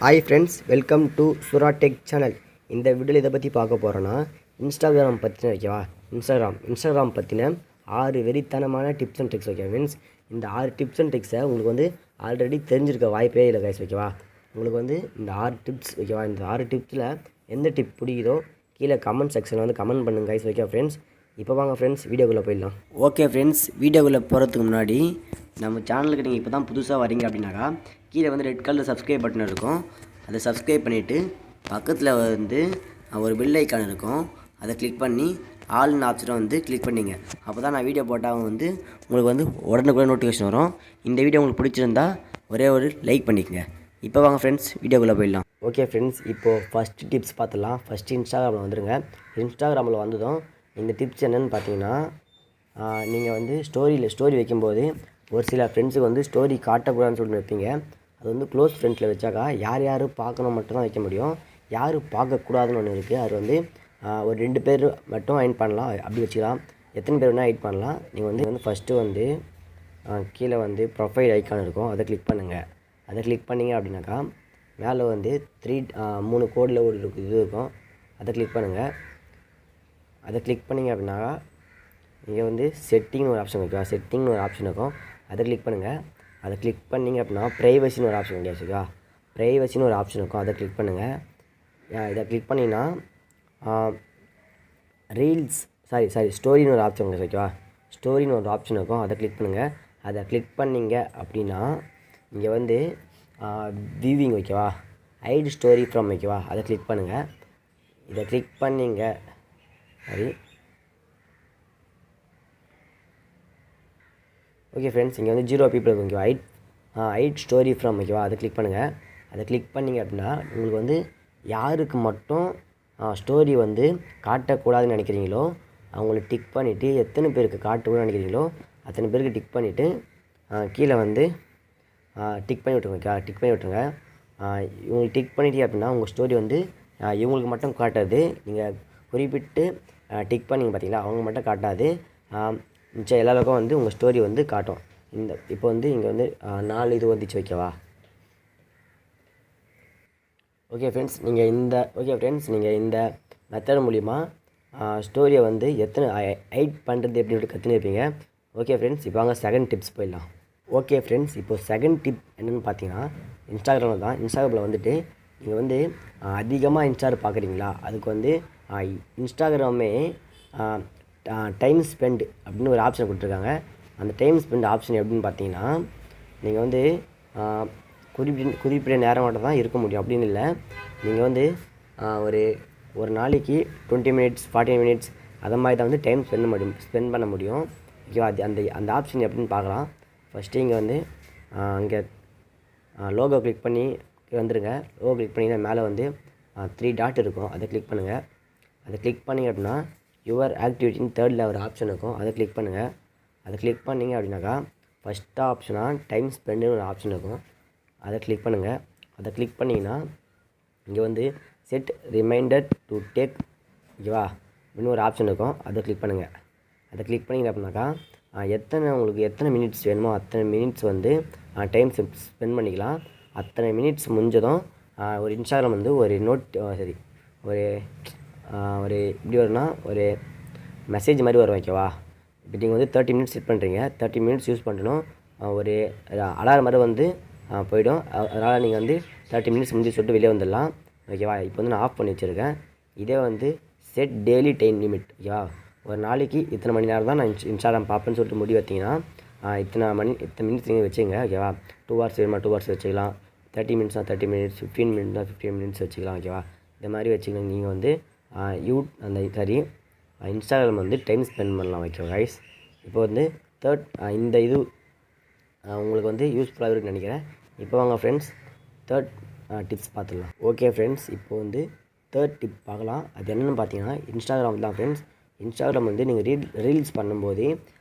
Hi friends, welcome to சுரா tech channel. இந்த வீடியோவில் இதை பற்றி பார்க்க போகிறோன்னா இன்ஸ்டாகிராம் பற்றின ஓகேவா. இன்ஸ்டாகிராம் பற்றின 6 வெறித்தனமான tips and tricks okay means இந்த 6 டிப்ஸ் அண்ட் ட்ரிக்ஸை உங்களுக்கு வந்து ஆல்ரெடி தெரிஞ்சிருக்க வாய்ப்பே இல்லை கைஸ் ஓகேவா. உங்களுக்கு வந்து இந்த 6 டிப்ஸ் ஓகேவா, இந்த 6 டிப்ஸில் எந்த டிப் பிடிக்குதோ கீழே கமெண்ட் செக்ஷனில் வந்து கமெண்ட் பண்ணுங்கள் கைஸ் ஓகே ஃப்ரெண்ட்ஸ். இப்போ வாங்க ஃப்ரெண்ட்ஸ் வீடியோக்குள்ளே போயிடலாம். ஓகே ஃப்ரெண்ட்ஸ், வீடியோக்குள்ளே போகிறதுக்கு முன்னாடி நம்ம சேனலுக்கு நீங்கள் இப்போ தான் புதுசாக வரீங்க அப்படின்னாக்கா கீழே வந்து ரெட் கலர் சப்ஸ்கிரைப் பட்டன் இருக்கும். அதை சப்ஸ்கிரைப் பண்ணிவிட்டு பக்கத்தில் வந்து ஒரு பெல் ஐக்கான் இருக்கும், அதை கிளிக் பண்ணி ஆல்னு ஆப்ஷனை வந்து கிளிக் பண்ணிங்க. அப்போ தான் நான் வீடியோ போட்டால் வந்து உங்களுக்கு வந்து உடனுக்குடன் நோட்டிஃபிகேஷன் வரும். இந்த வீடியோ உங்களுக்கு பிடிச்சிருந்தா ஒரே ஒரு லைக் பண்ணிக்கங்க. இப்போ வாங்க ஃப்ரெண்ட்ஸ் வீடியோக்குள்ளே போயிடலாம். ஓகே ஃப்ரெண்ட்ஸ், இப்போது ஃபஸ்ட்டு டிப்ஸ் பார்த்துடலாம். ஃபஸ்ட்டு இன்ஸ்டாகிராமில் வந்துடுங்க. இன்ஸ்டாகிராமில் வந்ததும் இந்த டிப்ஸ் என்னென்னு பார்த்தீங்கன்னா, நீங்கள் வந்து ஸ்டோரி வைக்கும்போது ஒரு சில ஃப்ரெண்ட்ஸுக்கு வந்து ஸ்டோரி காட்டக்கூடாதுன்னு சொல்லிட்டு வைப்பீங்க. அது வந்து க்ளோஸ் ஃப்ரெண்ட்ஸில் வச்சாக்கா யார் பார்க்கணும் மட்டும்தான் வைக்க முடியும், யார் பார்க்கக்கூடாதுன்னு ஒன்று இருக்குது. அது வந்து ஒரு 2 பேர் மட்டும் அயன் பண்ணலாம், அப்படி வச்சுக்கலாம். எத்தனை பேர் வேணால் எடிட் பண்ணலாம். நீங்கள் வந்து ஃபஸ்ட்டு வந்து கீழே வந்து ப்ரொஃபைல் ஐக்கான் இருக்கும், அதை கிளிக் பண்ணுங்கள். அதை கிளிக் பண்ணிங்க அப்படின்னாக்கா மேலே வந்து 3 கோடில் ஒரு இது இருக்கும், அதை கிளிக் பண்ணுங்கள். அதை கிளிக் பண்ணிங்க அப்படின்னாக்கா இங்கே வந்து செட்டிங்னு ஒரு ஆப்ஷன் ஓகேவா, செட்டிங்னு ஒரு ஆப்ஷன் இருக்கும், அதை கிளிக் பண்ணுங்கள். அதை கிளிக் பண்ணிங்க அப்படின்னா ப்ரைவசின்னு ஒரு ஆப்ஷன் கிடையாது ஓகேவா, ப்ரைவசின்னு ஒரு ஆப்ஷன் இருக்கும், அதை கிளிக் பண்ணுங்கள். இதை கிளிக் பண்ணிங்கன்னா ஸ்டோரின்னு ஒரு ஆப்ஷன் ஓகேவா, ஸ்டோரின்னு ஒரு ஆப்ஷன் இருக்கும், அதை கிளிக் பண்ணுங்கள். அதை கிளிக் பண்ணிங்க அப்படின்னா இங்கே வந்து வியூவிங் ஓகேவா, ஹைட் ஸ்டோரி ஃப்ரம் ஓகேவா, அதை கிளிக் பண்ணுங்கள். இதை கிளிக் பண்ணிங்க ஓகே ஃப்ரெண்ட்ஸ், இங்கே வந்து 0 பீப்புள் இருக்கும் ஓகேவா. ஹைட் ஸ்டோரி ஃப்ரம் ஓகேவா, அதை கிளிக் பண்ணுங்கள். அதை கிளிக் பண்ணிங்க அப்படின்னா உங்களுக்கு வந்து யாருக்கு மட்டும் ஸ்டோரி வந்து காட்டக்கூடாதுன்னு நினைக்கிறீங்களோ அவங்கள டிக் பண்ணிவிட்டு, எத்தனை பேருக்கு காட்டக்கூடாதுன்னு நினைக்கிறீங்களோ அத்தனை பேருக்கு டிக் பண்ணிவிட்டு கீழே வந்து டிக் பண்ணி விட்ருங்க ஓகேவா. டிக் பண்ணி விட்ருங்க. இவங்களுக்கு டிக் பண்ணிட்டீங்க அப்படின்னா உங்கள் ஸ்டோரி வந்து இவங்களுக்கு மட்டும் காட்டாது. நீங்கள் குறிப்பிட்டு டிக் பண்ணிங்க பார்த்தீங்களா, அவங்க மட்டும் காட்டாது, மிச்சம் எல்லாருக்கும் வந்து உங்கள் ஸ்டோரி வந்து காட்டும். இப்போ வந்து இங்கே வந்து 4 இது வந்துச்சு ஓகேவா. ஓகே ஃப்ரெண்ட்ஸ், நீங்கள் இந்த மெத்தட் மூலிமா ஸ்டோரியை வந்து எத்தனை ஹைட் பண்ணுறது எப்படின்னு கற்றுனிருப்பீங்க. ஓகே ஃப்ரெண்ட்ஸ், இப்போ வாங்க செகண்ட் டிப்ஸ் போயிடலாம். ஓகே ஃப்ரெண்ட்ஸ், இப்போது செகண்ட் டிப் என்னென்னு பார்த்தீங்கன்னா இன்ஸ்டாகிராமில் தான். இன்ஸ்டாகிராமில் வந்துட்டு நீங்கள் வந்து அதிகமாக இன்ஸ்டாகிராம் பார்க்குறீங்களா, அதுக்கு வந்து இன்ஸ்டாகிராமே டைம் ஸ்பெண்ட் அப்படின்னு ஒரு ஆப்ஷன் கொடுத்துருக்காங்க. அந்த டைம் ஸ்பெண்ட் ஆப்ஷன் எப்படின்னு பார்த்தீங்கன்னா, நீங்கள் வந்து குறிப்பிட்ட நேரம் மட்டும் தான் இருக்க முடியும் அப்படின்னு இல்லை. நீங்கள் வந்து ஒரு நாளைக்கு 20 மினிட்ஸ் 40 மினிட்ஸ் அதை மாதிரி தான் வந்து டைம் ஸ்பெண்ட் பண்ண முடியும் ஓகேவா. அந்த ஆப்ஷன் எப்படின்னு பார்க்கலாம். ஃபஸ்ட்டு இங்கே வந்து இங்கே லோகோ கிளிக் பண்ணி வந்துடுங்க. லோகோ கிளிக் பண்ணிங்கன்னா மேலே வந்து 3 டாட் இருக்கும், அதை கிளிக் பண்ணுங்கள். அதை கிளிக் பண்ணிங்க அப்படின்னா யுவர் ஆக்டிவிட்டின்னு 3rd ஒரு ஆப்ஷன் இருக்கும், அதை கிளிக் பண்ணுங்கள். அதை கிளிக் பண்ணிங்க அப்படின்னாக்கா ஃபஸ்ட்டு ஆப்ஷனாக டைம் ஸ்பெண்டுன்னு ஒரு ஆப்ஷன் இருக்கும், அதை கிளிக் பண்ணுங்கள். அதை கிளிக் பண்ணிங்கன்னா இங்கே வந்து செட் ரிமைண்டர் டு டேக் ஓகேவா அப்படின்னு ஒரு ஆப்ஷன் இருக்கும், அதை கிளிக் பண்ணுங்கள். அதை கிளிக் பண்ணிங்க அப்படின்னாக்கா உங்களுக்கு எத்தனை மினிட்ஸ் வேணுமோ அத்தனை மினிட்ஸ் வந்து டைம் ஸ்பெண்ட் பண்ணிக்கலாம். அத்தனை மினிட்ஸ் முடிஞ்சதும் ஒரு இன்ஸ்டாகிராம் வந்து ஒரு இப்படி வரும்னா ஒரு மெசேஜ் மாதிரி வரும் ஓகேவா. இப்போ நீங்கள் வந்து 30 மினிட்ஸ் செட் பண்ணுறீங்க, 30 மினிட்ஸ் யூஸ் பண்ணணும், ஒரு அலாரம் மாதிரி வந்து போயிடும். அதனால் நீங்கள் வந்து 30 மினிட்ஸ் முடிஞ்சு சொல்லிட்டு வெளியே வந்துடலாம் ஓகேவா. இப்போ வந்து நான் ஆஃப் பண்ணி வச்சுருக்கேன். இதே வந்து செட் டெய்லி டைம் லிமிட் ஓகேவா, ஒரு நாளைக்கு இத்தனை மணி நேரம் தான் நான் இன்ஸ்டாகிராம் பார்ப்பேன்னு சொல்லிட்டு முடிவு வைத்திங்கன்னா இத்தனை மினிட்ஸ் நீங்கள் வச்சுங்க ஓகேவா. 2 ஹவர்ஸ் வேணுமா 2 ஹவர்ஸ் வச்சுக்கலாம், 30 மினிட்ஸ்னால் 30 மினிட்ஸ், 15 மினிட்ஸ்னால் 15 மினிட்ஸ் வச்சுக்கலாம் ஓகேவா. இந்த மாதிரி வச்சுக்கலாம். நீங்கள் வந்து இன்ஸ்டாகிராம் வந்து டைம் ஸ்பெண்ட் பண்ணலாம் ஓகேவா கைஸ். இப்போ வந்து இந்த இது உங்களுக்கு வந்து யூஸ்ஃபுல்லாக இருக்குன்னு நினைக்கிறேன். இப்போ வாங்க ஃப்ரெண்ட்ஸ் 3rd டிப்ஸ் பார்த்துடலாம். ஓகே ஃப்ரெண்ட்ஸ், இப்போ வந்து 3rd டிப் பார்க்கலாம். அது என்னென்னு பார்த்தீங்கன்னா இன்ஸ்டாகிராம் தான் ஃப்ரெண்ட்ஸ். இன்ஸ்டாகிராம் வந்து நீங்கள் ரீல்ஸ் பண்ணும்போது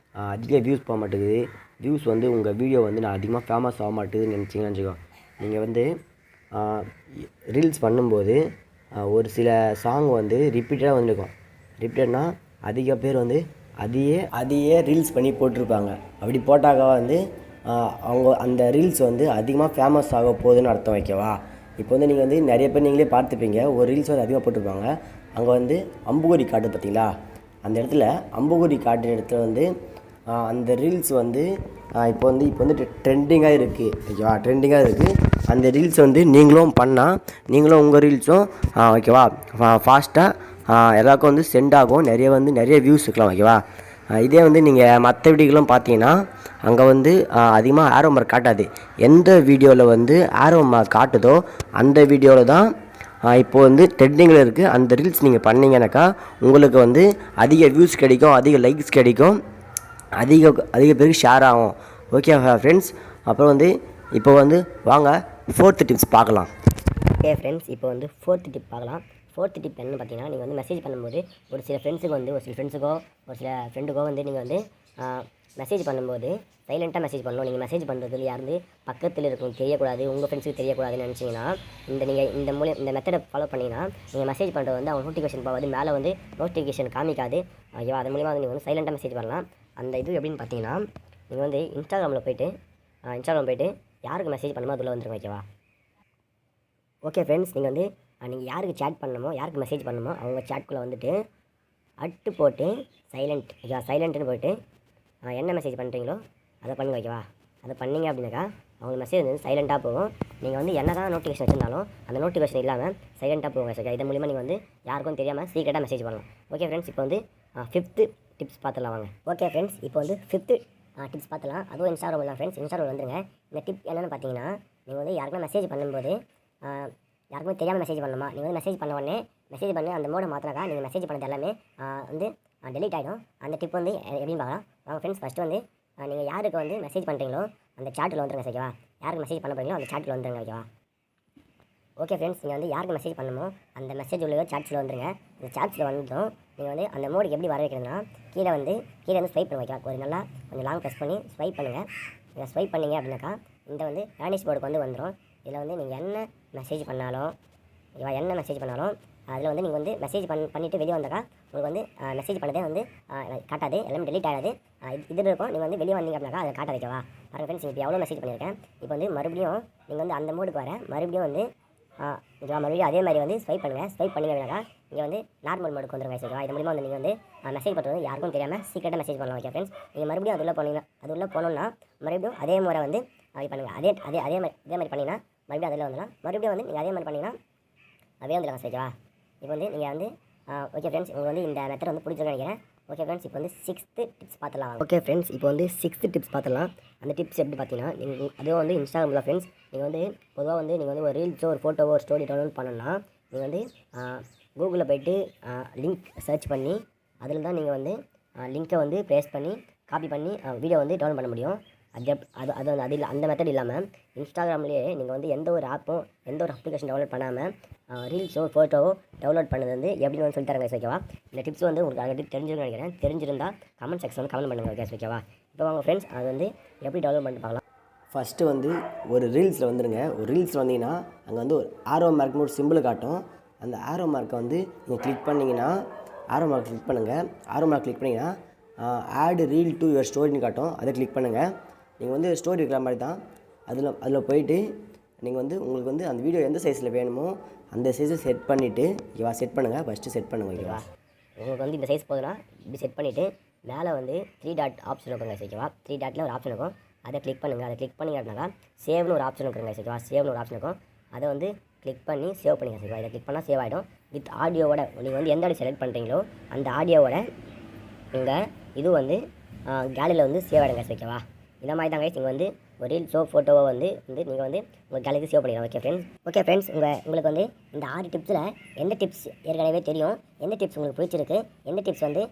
அதிக வியூஸ் போக மாட்டேங்குது, வியூஸ் வந்து உங்கள் வீடியோ வந்து நான் அதிகமாக ஃபேமஸ் ஆக மாட்டேங்குதுன்னு நினச்சிங்கன்னு வச்சுக்கோ. நீங்கள் வந்து ரீல்ஸ் பண்ணும்போது ஒரு சில சாங் வந்து ரிப்பீட்டடாக வந்துருக்கும். ரிப்பீட்டட்னா அதிக பேர் வந்து அதையே ரீல்ஸ் பண்ணி போட்டிருப்பாங்க. அப்படி போட்டாக்கா வந்து அவங்க அந்த ரீல்ஸ் வந்து அதிகமாக ஃபேமஸ் ஆக போகுதுன்னு அர்த்தம் ஓகேவா. இப்போ வந்து நீங்கள் வந்து நிறைய பேர் நீங்களே பார்த்துப்பீங்க, ஒரு ரீல்ஸ் வந்து அதிகமாக போட்டிருப்பாங்க. அங்கே வந்து அம்புகுறி காட்டுது பார்த்தீங்களா, அந்த இடத்துல அம்புகுறி காட்டுற இடத்துல வந்து அந்த ரீல்ஸ் வந்து இப்போ வந்து ட்ரெண்டிங்காக இருக்குது. ஓகேவா, ட்ரெண்டிங்காக இருக்குது. அந்த ரீல்ஸ் வந்து நீங்களும் பண்ணால் நீங்களும் உங்கள் ரீல்ஸும் ஓகேவா ஃபாஸ்ட்டாக எல்லாருக்கும் வந்து சென்ட் ஆகும். நிறைய வியூஸ் இருக்கலாம். ஓகேவா, இதே வந்து நீங்கள் மற்ற வீடியோகளும் பார்த்தீங்கன்னா அங்கே வந்து அதிகமாக ஆரோ மார்க் காட்டாது. எந்த வீடியோவில் வந்து ஆரோ மார்க் காட்டுதோ அந்த வீடியோவில் தான் இப்போது வந்து ட்ரெண்டிங்கில் இருக்குது. அந்த ரீல்ஸ் நீங்கள் பண்ணிங்கனாக்கா உங்களுக்கு வந்து அதிக வியூஸ் கிடைக்கும், அதிக லைக்ஸ் கிடைக்கும், அதிக பேருக்கு ஷேர் ஆகும். ஓகே ஃப்ரெண்ட்ஸ், அப்புறம் வந்து இப்போ வந்து வாங்க 4th டிப்ஸ் பார்க்கலாம். ஓகே ஃப்ரெண்ட்ஸ், இப்போ வந்து 4th டிப் பார்க்கலாம். 4th டிப் என்னென்னு பார்த்தீங்கன்னா, நீங்கள் வந்து மெசேஜ் பண்ணும்போது ஒரு சில ஃப்ரெண்ட்ஸுக்கோ ஒரு சில ஃப்ரெண்டுக்கோ வந்து நீங்கள் வந்து மெசேஜ் பண்ணும்போது சைலண்ட்டாக மெசேஜ் பண்ணணும். நீங்கள் மெசேஜ் பண்ணுறதுல யாருந்து பக்கத்தில் இருக்கும் தெரியக்கூடாது, உங்கள் ஃப்ரெண்ட்ஸுக்கு தெரியக்கூடாதுன்னு நினச்சிங்கன்னா நீங்கள் இந்த மெத்தடை ஃபாலோ பண்ணிங்கன்னா நீங்கள் மெசேஜ் பண்ணுறது வந்து அவங்க நோட்டிஃபிகேஷன் போகாது, மேலே வந்து நோட்டிஃபிகேஷன் காமிக்காது. ஓகேவா, அது மூலிமா வந்து நீங்கள் வந்து சைலண்ட்டாக மெசேஜ் பண்ணலாம். அந்த இது எப்படின்னு பார்த்தீங்கன்னா, நீங்கள் வந்து இன்ஸ்டாகிராம் போய்ட்டு யாருக்கு மெசேஜ் பண்ணணுமோ அதில் வந்துருங்க. ஓகேவா, ஓகே ஃப்ரெண்ட்ஸ், நீங்கள் யாருக்கு சேட் பண்ணணுமோ, யாருக்கு மெசேஜ் பண்ணணுமோ அவங்க சேட்குள்ளே வந்துட்டு அட்டு போட்டு சைலண்ட்டுன்னு போய்ட்டு என்ன மெசேஜ் பண்ணுறீங்களோ அதை பண்ணுங்க. ஓகேவா, அதை பண்ணிங்க அப்படின்னாக்கா அவங்க மெசேஜ் வந்து சைலண்ட்டாக போகும். நீங்கள் வந்து என்ன தான் நோட்டிஃபிகேஷன் வச்சுருந்தாலும் அந்த நோட்டிஃபிகேஷன் இல்லாமல் சைலண்ட்டாக போகும். ஓகே, இதன் மூலிமா நீங்கள் வந்து யாருக்கும் தெரியாமல் சீக்கிரட்டாக மெசேஜ் பண்ணலாம். ஓகே ஃப்ரெண்ட்ஸ், இப்போ வந்து 5th டிப்ஸ் பார்த்துலாம் வாங்க. ஓகே ஃப்ரெண்ட்ஸ், இப்போ வந்து 5th டிப்ஸ் பார்த்துலாம். அதுவும் இன்ஸ்டாகிராம் தான் ஃப்ரெண்ட்ஸ். இன்ஸ்டாகிராம் வந்துருங்க. இந்த டிப் என்னென்னு பார்த்தீங்கன்னா, நீங்கள் வந்து யாருக்குமே மெசேஜ் பண்ணும்போது யாருக்குமே தெரியாமல் மெசேஜ் பண்ணணுமா, நீங்கள் வந்து மெசேஜ் பண்ண உடனே மெசேஜ் பண்ணி அந்த மோடை மாற்றினாக்கா நீங்கள் மெசேஜ் பண்ணது எல்லாமே வந்து டெலீட் ஆகிடும். அந்த டிப் வந்து எப்படின்னு பார்க்கலாம் வாங்க ஃப்ரெண்ட்ஸ். ஃபஸ்ட்டு வந்து நீங்கள் யாருக்கு வந்து மெசேஜ் பண்ணுறீங்களோ அந்த சாட்டில் வந்துருங்க. ஓகேவா, யாருக்கு மெசேஜ் பண்ண போகிறீங்களோ அந்த சாட்டில் வந்துருங்க. ஓகேவா, ஓகே ஃப்ரெண்ட்ஸ், நீங்கள் வந்து யாருக்கு மெசேஜ் பண்ணணுமோ அந்த மெசேஜ் உள்ள சாட்ஸில் வந்துருங்க. அந்த சாட்ஸில் வந்துட்டோம் நீங்கள் வந்து அந்த மோடுக்கு எப்படி வர வைக்கணும்னா, கீழே வந்து ஸ்வைப் பண்ண வைக்கலாம். ஒரு நல்லா கொஞ்சம் லாங் ப்ரெஸ் பண்ணி ஸ்வைப் பண்ணுங்கள். நீங்கள் ஸ்வைப் பண்ணிங்க அப்படின்னாக்கா இந்த வந்து வேனிஷ் போர்டுக்கு வந்து வந்துடும். இதில் வந்து நீங்கள் என்ன மெசேஜ் பண்ணாலும் அதில் வந்து நீங்கள் வந்து மெசேஜ் பண்ணிவிட்டு வெளியே வந்தாக்கா உங்களுக்கு வந்து மெசேஜ் பண்ணதே வந்து காட்டாது, எல்லாமே டெலீட் ஆகாது. இது இருக்கும். நீங்கள் வந்து வெளியே வந்தீங்க அப்படின்னாக்கா அதை காட்ட வைக்கவா. பாருங்கள் ஃப்ரெண்ட்ஸ், இப்போ எவ்வளோ மெசேஜ் பண்ணியிருக்கேன். இப்போ வந்து மறுபடியும் நீங்கள் வந்து அந்த மோடுக்கு வர மறுபடியும் வந்து மறுபடியும் அதே மாதிரி வந்து ஸ்வைப் பண்ணுங்கள். ஸ்வைப் பண்ணிங்க அப்படின்னாக்கா இங்கே வந்து நார்மல் மோடுக்கு வந்துருங்க. ஓகேவா, இது மூலிமா வந்து நீங்கள் வந்து மெசேஜ் பண்ணுறது யாருக்கும் தெரியாமல் சீக்கிரட்டாக மெசேஜ் பண்ணலாம். ஓகே ஃப்ரெண்ட்ஸ், நீங்கள் மறுபடியும் அது உள்ளே போனோம்னா மறுபடியும் அதே முறை வந்து அப்படி பண்ணுங்கள். அதே மாதிரி பண்ணிங்கன்னா மறுபடியும் அதில் வந்துடலாம். மறுபடியும் வந்து நீங்கள் அதே மாதிரி பண்ணிங்கன்னா அதே வந்துடலாம். ஓகேவா, இப்போ வந்து நீங்கள் வந்து ஓகே ஃப்ரெண்ட்ஸ், உங்களுக்கு வந்து இந்த மெத்தட் வந்து பிடிச்சிருக்குன்னு நினைக்கிறேன். ஓகே ஃப்ரெண்ட்ஸ், இப்போ வந்து 6th டிப்ஸ் பார்த்துலாம். ஓகே ஃப்ரெண்ட்ஸ், இப்போ வந்து 6th டிப்ஸ் பார்த்துலாம். அந்த டிப்ஸ் எப்படி பார்த்தீங்கன்னா, நீங்கள் அதுவும் வந்து இன்ஸ்டாகிராமில் ஃப்ரெண்ட்ஸ் நீங்கள் வந்து பொதுவாக வந்து நீங்கள் வந்து ஒரு ரீல்ஸோ ஒரு ஃபோட்டோவோ ஒரு ஸ்டோரி டவுன்லோட் பண்ணணும்னா நீங்கள் வந்து கூகுளில் போய்ட்டு லிங்க் சர்ச் பண்ணி அதில் தான் நீங்கள் வந்து லிங்க்கை வந்து பேஸ்ட் பண்ணி காப்பி பண்ணி வீடியோ வந்து டவுன்லோட் பண்ண முடியும். அது இல்லை, அந்த மெத்தட் இல்லாமல் இன்ஸ்டாகிராம்லேயே நீங்கள் வந்து எந்த ஒரு ஆப்பும் எந்த ஒரு அப்ளிகேஷன் டவுன்லோட் பண்ணாமல் ரீல்ஸோ ஃபோட்டோவோ டவுன்லோட் பண்ணது வந்து எப்படின்னு வந்து சொல்லி தரேங்க. ஓகேவா, இந்த டிப்ஸ் வந்து உங்களுக்கு ஆல்ரெடி தெரிஞ்சிருக்குன்னு நினைக்கிறேன். தெரிஞ்சிருந்தால் கமெண்ட் செக்ஷன் வந்து கமெண்ட் பண்ணுங்கள். ஓகேவா, இப்போ வாங்க ஃப்ரெண்ட்ஸ், அது வந்து எப்படி டவுன்லோட் பண்ணிட்டு பார்க்கலாம். ஃபஸ்ட்டு வந்து ஒரு ரீல்ஸில் வந்துடுங்க. ஒரு ரீல்ஸில் வந்தீங்கன்னா அங்கே வந்து ஒரு ஆரோ மார்க்னு ஒரு சிம்பிள் காட்டும். அந்த ஆரோ மார்க்கை வந்து நீங்கள் கிளிக் பண்ணிங்கன்னா ஆரோ மார்க் கிளிக் பண்ணுங்கள். ஆரோ மார்க் கிளிக் பண்ணிங்கன்னா ஆட் ரீல் டு யுவர் ஸ்டோரின்னு காட்டும். அதை கிளிக் பண்ணுங்கள். நீங்கள் வந்து ஸ்டோரி இருக்கிற மாதிரி தான் அதில் போயிட்டு நீங்கள் வந்து உங்களுக்கு வந்து அந்த வீடியோ எந்த சைஸில் வேணுமோ அந்த சைஸை செட் பண்ணிவிட்டு ஓகேவா, செட் பண்ணுங்கள். ஃபஸ்ட்டு செட் பண்ணுங்கள். ஓகேவா, உங்களுக்கு வந்து இந்த சைஸ் போதுன்னா இப்படி செட் பண்ணிவிட்டு மேலே வந்து 3 டாட் ஆப்ஷன் இருக்குங்க. ஓகேவா, 3 டாட்டில் ஒரு ஆப்ஷன் இருக்கும். அதை கிளிக் பண்ணுங்கள். அதை கிளிக் பண்ணிங்க அப்படின்னா சேவ்னு ஒரு ஆப்ஷன் இருக்குங்க. ஓகேவா, சேவ்னு ஒரு ஆப்ஷன் இருக்கும். அதை வந்து கிளிக் பண்ணி சேவ் பண்ணிங்க. ஓகேவா, இதை கிளிக் பண்ணால் சேவ் ஆகிடும். வித் ஆடியோவோட நீங்கள் வந்து எந்த ஆடியோ செலக்ட் பண்ணுறீங்களோ அந்த ஆடியோவோட நீங்கள் இது வந்து கேலரியில் வந்து சேவ் ஆகிடுங்க. ஓகேவா, இந்த மாதிரி தான் கைஸ் நீங்கள் வந்து ஒரு ரீல்ஸோ ஃபோட்டோவோ வந்து நீங்கள் வந்து உங்கள் கேலரிக்கு சேவ் பண்ணிக்கலாம். ஓகே ஃப்ரெண்ட்ஸ், உங்களுக்கு வந்து இந்த 6 டிப்ஸில் எந்த டிப்ஸ் ஏற்கனவே தெரியும், எந்த டிப்ஸ் உங்களுக்கு பிடிச்சிருக்கு, எந்த டிப்ஸ் வந்து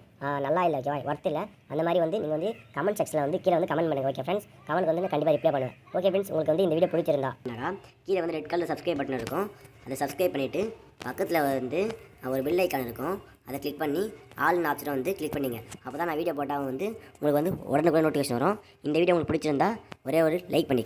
நல்லா இல்லை, ஓகேவா, ஒர்த் இல்லை, அந்த மாதிரி வந்து நீங்கள் வந்து கமெண்ட் செக்ஷனில் வந்து கீழே வந்து கமெண்ட் பண்ணுங்கள். ஓகே ஃப்ரெண்ட்ஸ், கமெண்ட் வந்து நான் கண்டிப்பாக ரிப்ளை பண்ணுவேன். ஓகே ஃப்ரெண்ட்ஸ், உங்களுக்கு வந்து இந்த வீடியோ பிடிச்சிருந்தா கீழே வந்து ரெட் கலர் சப்ஸ்கிரைப் பட்டன் இருக்கும். அதை சப்ஸ்கிரைப் பண்ணிவிட்டு பக்கத்தில் வந்து ஒரு பெல் ஐக்கான் இருக்கும். அதை கிளிக் பண்ணி ஆல்னு ஆப்ஷனை வந்து கிளிக் பண்ணிங்க. அப்போ தான் நான் வீடியோ போட்டால் வந்து உங்களுக்கு வந்து உடனுக்குடன் நோட்டிஃபிகேஷன் வரும். இந்த வீடியோ உங்களுக்கு பிடிச்சிருந்தா ஒரே ஒரு லைக் பண்ணி